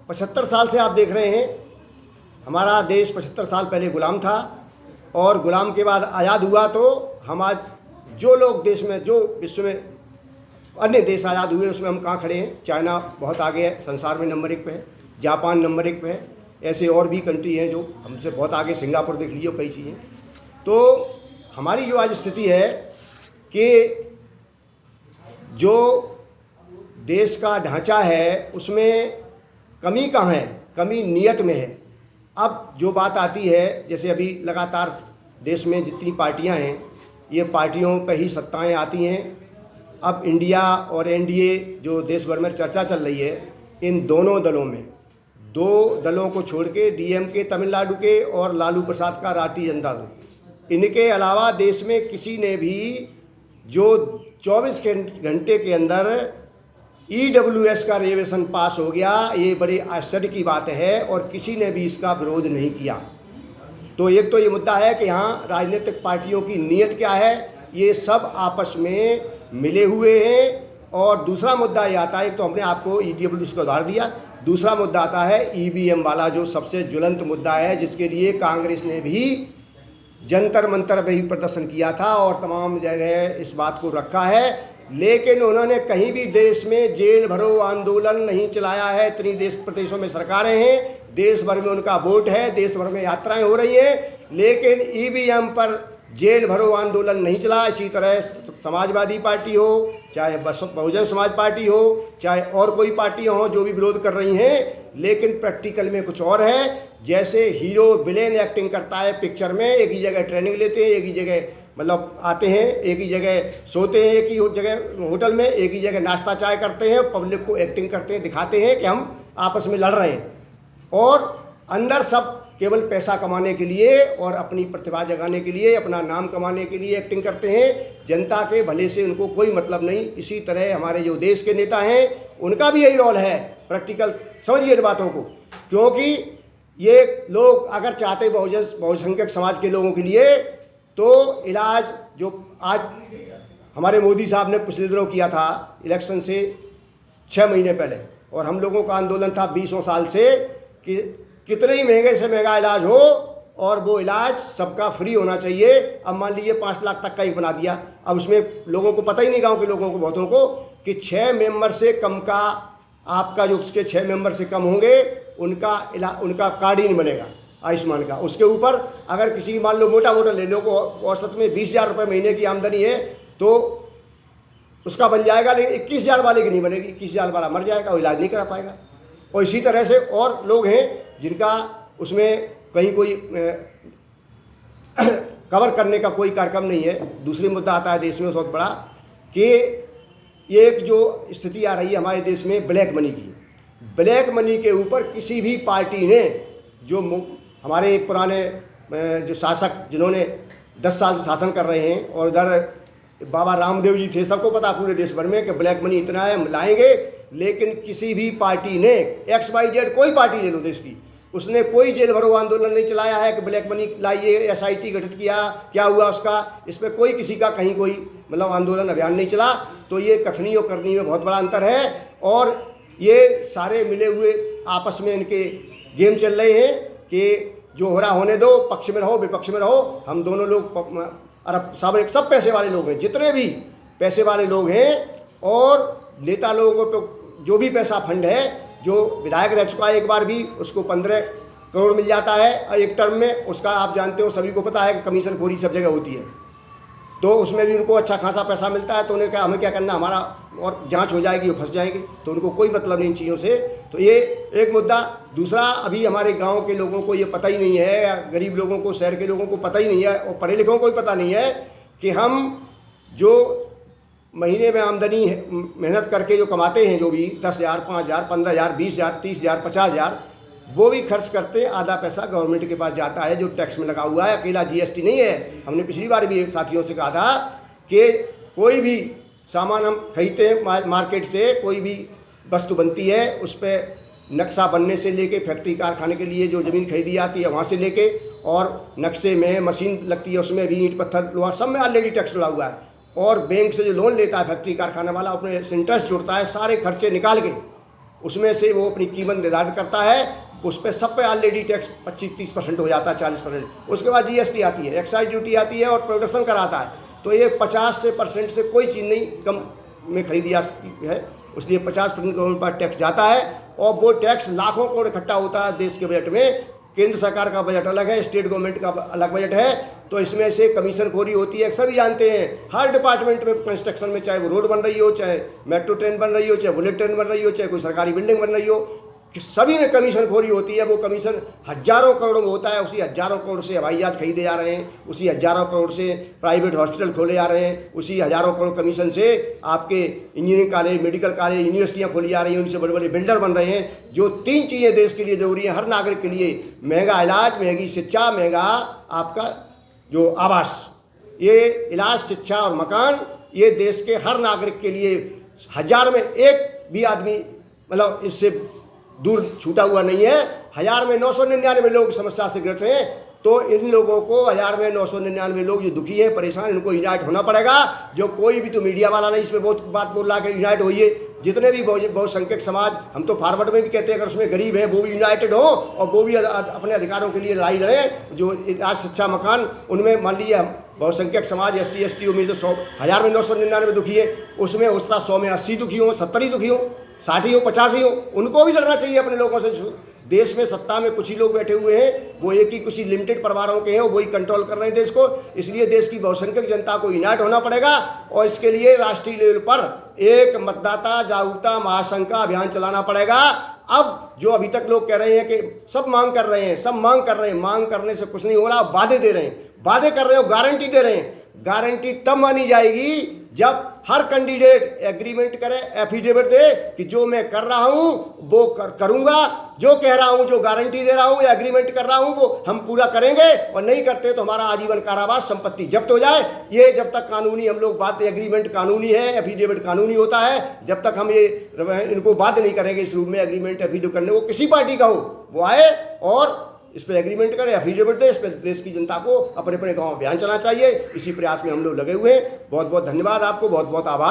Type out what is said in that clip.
75 साल से आप देख रहे हैं, हमारा देश 75 साल पहले गुलाम था और गुलाम के बाद आज़ाद हुआ। तो हम आज जो लोग देश में, जो विश्व में अन्य देश आज़ाद हुए उसमें हम कहाँ खड़े हैं। चाइना बहुत आगे है, संसार में नंबर 1 पे है, जापान नंबर 1 पे है, ऐसे और भी कंट्री हैं जो हमसे बहुत आगे, सिंगापुर देख लीजिए, कई चीज़ें। तो हमारी जो आज स्थिति है कि जो देश का ढांचा है उसमें कमी कहाँ है, कमी नीयत में है। अब जो बात आती है, जैसे अभी लगातार देश में जितनी पार्टियां हैं, ये पार्टियों पे ही सत्ताएं आती हैं। अब इंडिया और एनडीए जो देश भर में चर्चा चल रही है, इन दोनों दलों में, 2 दलों को छोड़ के डीएमके तमिलनाडु के और लालू प्रसाद का राष्ट्रीय जनता दल, इनके अलावा देश में किसी ने भी जो 24 घंटे के अंदर EWS का रिजर्वेशन पास हो गया, ये बड़े आश्चर्य की बात है और किसी ने भी इसका विरोध नहीं किया। तो एक तो ये मुद्दा है कि यहाँ राजनीतिक पार्टियों की नीयत क्या है, ये सब आपस में मिले हुए हैं। और दूसरा मुद्दा ये आता है, एक तो हमने आपको EWS का उदाहरण दिया, दूसरा मुद्दा आता है EVM वाला, जो सबसे ज्वलंत मुद्दा है, जिसके लिए कांग्रेस ने भी जंतर मंतर पर भी प्रदर्शन किया था और तमाम जगह इस बात को रखा है। लेकिन उन्होंने कहीं भी देश में जेल भरो आंदोलन नहीं चलाया है। इतनी देश प्रदेशों में सरकारें हैं, देश भर में उनका वोट है, देश भर में यात्राएं हो रही हैं, लेकिन EVM पर जेल भरो आंदोलन नहीं चला। इसी तरह समाजवादी पार्टी हो, चाहे बहुजन समाज पार्टी हो, चाहे और कोई पार्टियाँ हों जो भी विरोध कर रही हैं, लेकिन प्रैक्टिकल में कुछ और है। जैसे हीरो विलेन एक्टिंग करता है पिक्चर में, एक ही जगह ट्रेनिंग लेते हैं, एक ही जगह मतलब आते हैं, एक ही जगह सोते हैं, एक ही जगह होटल में, एक ही जगह नाश्ता चाय करते हैं, पब्लिक को एक्टिंग करते हैं, दिखाते हैं कि हम आपस में लड़ रहे हैं, और अंदर सब केवल पैसा कमाने के लिए और अपनी प्रतिभा जगाने के लिए, अपना नाम कमाने के लिए एक्टिंग करते हैं। जनता के भले से उनको कोई मतलब नहीं। इसी तरह हमारे जो देश के नेता हैं, उनका भी यही रोल है। प्रैक्टिकल समझिए इन बातों को, क्योंकि ये लोग अगर चाहते बहुसंख्यक समाज के लोगों के लिए, तो इलाज जो आज हमारे मोदी साहब ने पिछले दिनों किया था इलेक्शन से 6 महीने पहले, और हम लोगों का आंदोलन था 20 साल से कि कितने ही महंगे से महंगा इलाज हो और वो इलाज सबका फ्री होना चाहिए। अब मान लीजिए 5 लाख तक का ही बना दिया। अब उसमें लोगों को पता ही नहीं, गांव के लोगों को, बहुतों को, कि 6 मेंबर से कम का आपका जो उसके 6 मेंबर से कम होंगे उनका कार्ड ही नहीं बनेगा आयुष्मान का। उसके ऊपर अगर किसी मान लो मोटा ले लो को औसत में 20,000 रुपये महीने की आमदनी है तो उसका बन जाएगा, लेकिन 21,000 वाले की नहीं बनेगी। 21,000 वाला मर जाएगा, वो इलाज नहीं करा पाएगा। और इसी तरह से और लोग हैं जिनका उसमें कहीं कोई कवर करने का कोई कार्यक्रम नहीं है। दूसरी मुद्दा आता है देश में बहुत बड़ा, कि ये एक जो स्थिति आ रही है हमारे देश में ब्लैक मनी की। ब्लैक मनी के ऊपर किसी भी पार्टी ने, जो हमारे पुराने जो शासक जिन्होंने 10 साल से शासन कर रहे हैं, और इधर बाबा रामदेव जी थे, सबको पता पूरे देश भर में कि ब्लैक मनी इतना है, हम लाएंगे। लेकिन किसी भी पार्टी ने, XYZ कोई पार्टी ले लो देश की, उसने कोई जेल भरो आंदोलन नहीं चलाया है कि ब्लैक मनी लाइए, SIT गठित किया, क्या हुआ उसका, इस पर कोई किसी का कहीं कोई मतलब आंदोलन अभियान नहीं चला। तो ये कथनी और करनी में बहुत बड़ा अंतर है। और ये सारे मिले हुए आपस में इनके गेम चल रहे हैं कि जो हो रहा होने दो, पक्ष में रहो विपक्ष में रहो, हम दोनों लोग अरब सब पैसे वाले लोग हैं, जितने भी पैसे वाले लोग हैं, और नेता लोगों को जो भी पैसा फंड है, जो विधायक रह चुका है एक बार भी, उसको 15 करोड़ मिल जाता है एक टर्म में। उसका आप जानते हो, सभी को पता है कि कमीशन खोरी सब जगह होती है, तो उसमें भी उनको अच्छा खासा पैसा मिलता है। तो उन्हें क्या, हमें क्या करना, हमारा और जांच हो जाएगी, वो फंस जाएंगे, तो उनको कोई मतलब नहीं इन चीज़ों से। तो ये एक मुद्दा। दूसरा, अभी हमारे गांव के लोगों को ये पता ही नहीं है, या गरीब लोगों को, शहर के लोगों को पता ही नहीं है, और पढ़े लिखों को भी पता नहीं है कि हम जो महीने में आमदनी मेहनत करके जो कमाते हैं, जो भी 10,000, 5,000, 15,000, 20,000, 30,000, 50,000, वो भी खर्च करते, आधा पैसा गवर्नमेंट के पास जाता है जो टैक्स में लगा हुआ है। अकेला GST नहीं है। हमने पिछली बार भी साथियों से कहा था कि कोई भी सामान हम खरीदते हैं मार्केट से, कोई भी वस्तु बनती है, उस पर नक्शा बनने से लेके फैक्ट्री कारखाने के लिए जो ज़मीन खरीदी जाती है वहाँ से लेके, और नक्शे में मशीन लगती है, उसमें भी ईंट पत्थर लोहा सब में ऑलरेडी टैक्स लगा हुआ है। और बैंक से जो लोन लेता है फैक्ट्री कारखाने वाला, अपने इंटरेस्ट जोड़ता है, सारे खर्चे निकाल के उसमें से वो अपनी कीमत निर्धारित करता है, उस पर सब पे ऑलरेडी टैक्स 25-30% हो जाता है, 40%। उसके बाद जीएसटी आती है, एक्साइज ड्यूटी आती है और प्रोडक्शन कराता है। तो ये 50% से कोई चीज़ नहीं कम में खरीदी जा सकती है, इसलिए 50% गवर्नमेंट पर टैक्स जाता है और वो टैक्स लाखों करोड़ इकट्ठा होता है देश के बजट में। केंद्र सरकार का बजट अलग है, स्टेट गवर्नमेंट का अलग बजट है, तो इसमें से कमीशन खोरी होती है। सभी जानते हैं हर डिपार्टमेंट में, कंस्ट्रक्शन में, चाहे वो रोड बन रही हो, चाहे मेट्रो ट्रेन बन रही हो, चाहे बुलेट ट्रेन बन रही हो, चाहे कोई सरकारी बिल्डिंग बन रही हो, कि सभी में कमीशन खोरी होती है। वो कमीशन हजारों करोड़ में होता है। उसी हजारों करोड़ से हवाई जहाज खरीदे जा रहे हैं, उसी हजारों करोड़ से प्राइवेट हॉस्पिटल खोले जा रहे हैं, उसी हजारों करोड़ कमीशन से आपके इंजीनियरिंग कॉलेज, मेडिकल कॉलेज, यूनिवर्सिटियाँ खोली जा रही हैं, उनसे बड़े बड़े बिल्डर बन रहे हैं। जो 3 चीज़ें देश के लिए जरूरी हैं, हर नागरिक के लिए, महंगा इलाज, महंगी शिक्षा, महंगा आपका जो आवास, ये इलाज, शिक्षा और मकान, ये देश के हर नागरिक के लिए 1000 में एक भी आदमी मतलब इससे दूर छूटा हुआ नहीं है। 1000 में 999 लोग समस्या से ग्रस्त हैं। तो इन लोगों को 1000 में 999 लोग जो दुखी हैं, परेशान, इनको यूनाइट होना पड़ेगा। जो कोई भी, तो मीडिया वाला नहीं इसमें बहुत बात बोल रहा कि यूनाइट होइए। जितने भी बहुसंख्यक समाज, हम तो फॉरवर्ड में भी कहते हैं, अगर उसमें गरीब है वो भी यूनाइटेड हो और वो भी अपने अधिकारों के लिए लड़ाई लड़ें। जो इलाज, शिक्षा, मकान, उनमें मान लीजिए बहुसंख्यक समाज SC ST में तो 1000 में 999 दुखी है, उसमें उसका 100 में 80 दुखी हो, 70 ही दुखी हो, 60 ही हो, 50 ही हो, उनको भी लड़ना चाहिए अपने लोगों से। देश में सत्ता में कुछ ही लोग बैठे हुए हैं, वो एक ही कुछ ही लिमिटेड परिवारों के हैं, वही कंट्रोल कर रहे हैं देश को। इसलिए देश की बहुसंख्यक जनता को यूनाइट होना पड़ेगा और इसके लिए राष्ट्रीय लेवल पर एक मतदाता जागरूकता महासंघ का अभियान चलाना पड़ेगा। अब जो अभी तक लोग कह रहे हैं कि सब मांग कर रहे हैं, सब मांग कर रहे हैं, मांग करने से कुछ नहीं हो रहा। वादे दे रहे हैं, वादे कर रहे हो, गारंटी दे रहे हैं। गारंटी तब मानी जाएगी जब हर कैंडिडेट एग्रीमेंट करे, एफिडेविट दे कि जो मैं कर रहा हूं वो करूंगा, जो कह रहा हूं, जो गारंटी दे रहा हूं या एग्रीमेंट कर रहा हूं वो हम पूरा करेंगे, और नहीं करते तो हमारा आजीवन कारावास, संपत्ति जब्त हो जाए। ये जब तक कानूनी हम लोग बात, एग्रीमेंट कानूनी है, एफिडेविट कानूनी होता है, जब तक हम ये इनको बात नहीं करेंगे इस रूप में एग्रीमेंट एफिडेविट करने को, किसी पार्टी का हो वो आए और इस पर एग्रीमेंट करें, एफिडेविट दे। इस पर देश की जनता को अपने अपने गाँव अभियान चलाना चाहिए। इसी प्रयास में हम लोग लगे हुए हैं। बहुत बहुत धन्यवाद आपको, बहुत बहुत आभार।